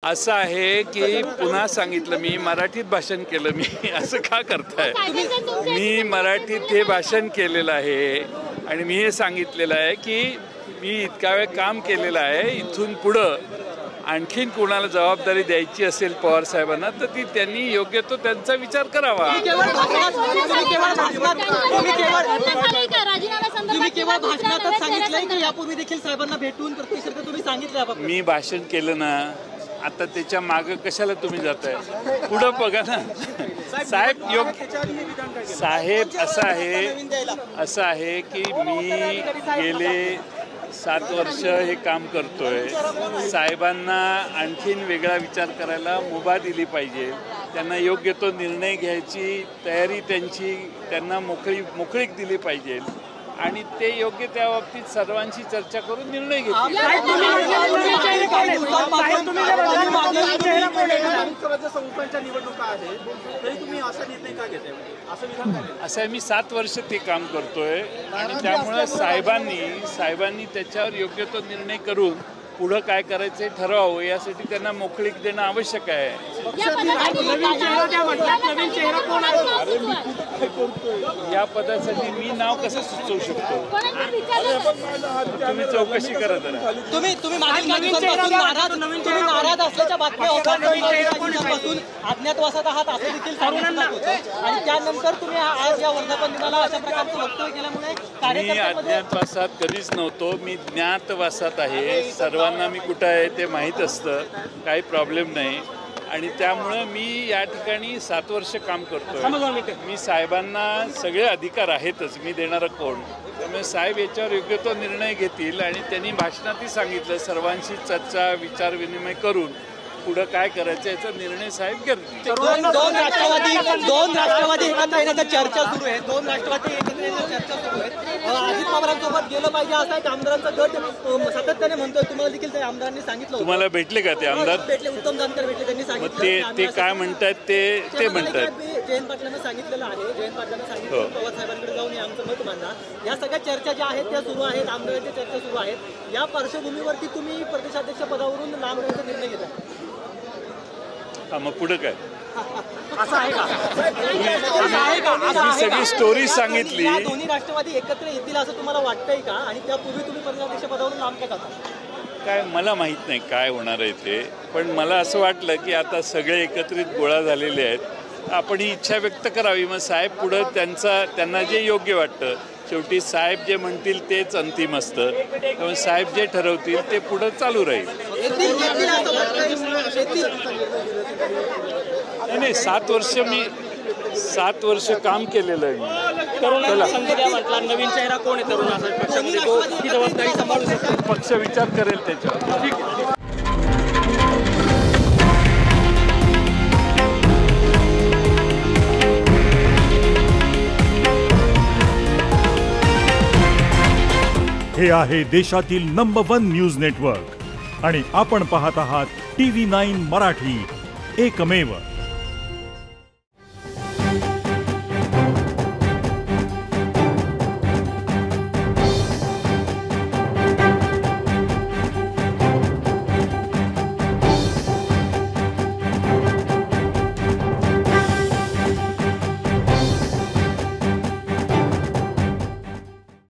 असं आहे की पुन्हा सांगितलं मी मराठीत भाषण केलं मी असं का करताय मी मराठीत हे भाषण केलेलं आहे आणि मी हे सांगितलेलं आहे की मी इतका वेळ काम केलेलं आहे इथून पुढं आणखीन कोणाला जबाबदारी द्यायची असेल पवार साहेबांना तर ती त्यांनी योग्य तो त्यांचा विचार करावा। मी भाषण केलं ना आता त्याच्या मागे कशाला तुम्ही जाताय पुढं बघा ना साहेब योग्य साहेब असं आहे की मी गेले 7 वर्ष हे काम करतोय साहेबांना आणखीन वेगळा विचार करायला मुभा दिली पाहिजे त्यांना योग्य तो निर्णय घ्यायची तयारी त्यांना मोकळीक दिली पाहिजे आणि ते योग्य त्या बाबतीत सर्वांशी चर्चा करून निर्णय घेतील। असं आहे मी 7 वर्ष ते काम करतोय आणि त्यामुळे साहेबांनी त्याच्यावर योग्य तो निर्णय करून पुढे काय करायचं ठरवावं यासाठी त्यांना मोकळीक देणं आवश्यक आहे। या पदासाठी मी नाव कसं सुचवू शकतो तुम्ही चौकशी करा जरा। तुम्ही नाराज असल्याच्या बातम्या होतात अज्ञातवासात आहात असं देखील आणि त्यानंतर तुम्ही आज या वर्धापन दिनाला अशा प्रकारचं वक्तव्य केल्यामुळे मी अज्ञातवासात कधीच नव्हतो मी ज्ञातवासात आहे सर्वांना मी कुठं आहे ते माहीत असतं काही प्रॉब्लेम नाही आणि त्यामुळं मी या ठिकाणी 7 वर्ष काम करतोय मी साहेबांना सगळे अधिकार आहेतच मी देणारं कोण त्यामुळे साहेब याच्यावर योग्य तो निर्णय घेतील आणि त्यांनी भाषणातही सांगितलं सर्वांशी चर्चा विचार विनिमय करून पुढे काय करायचं याचा निर्णय साहेब घेतील। दोन राष्ट्रवादी एकत्र येण्याची चर्चा सुरू आहे अजित पवारांसोबत गेलं पाहिजे असं एक आमदारांचा गट सातत्याने म्हणतोय तुम्हाला देखील त्या आमदारांनी सांगितलं तुम्हाला भेटले का ते आमदार भेटले उत्तम जानकर भेटले त्यांनी सांगितलं ते काय म्हणतात ते म्हणतात जयंत पाटलांना सांगितलेलं आहे जयंत पाटलांना सांगितलं पवार साहेबांकडे जाऊन आमचं मत मांडा या सगळ्या चर्चा ज्या आहेत त्या सुरू आहेत आमदारांच्या चर्चा सुरू आहेत या पार्श्वभूमीवरती तुम्ही प्रदेशाध्यक्ष पदावरून लांब राहण्याचा निर्णय घेता हा मग पुढे काय असं आहे का तुम्ही सगळी स्टोरी सांगितली दोन्ही राष्ट्रवादी एकत्र येतील असं तुम्हाला वाटतंय का आणि त्यापूर्वी तुम्ही प्रदेशाध्यक्ष पदावरून लांब का जाता काय मला माहित नाही काय होणार आहे ते पण मला असं वाटलं की आता सगळे एकत्रित गोळा झालेले आहेत आपण ही इच्छा व्यक्त करावी मग साहेब पुढं त्यांना जे योग्य वाटतं शेवटी साहेब जे म्हणतील तेच अंतिम असतं त्यामुळे साहेब जे ठरवतील ते पुढं चालू राहील। नाही 7 वर्ष काम केलेलं आहे नवीन चेहरा कोण आहे तरुणाचा पक्षामध्ये ही जबाबदारी सांभाळू शकतो पक्ष विचार करेल त्याच्यावर ठीक आहे। हे आहे देशातील नंबर 1 न्यूज नेटवर्क आणि आपण पाहत आहात TV9 मराठी, एकमेव।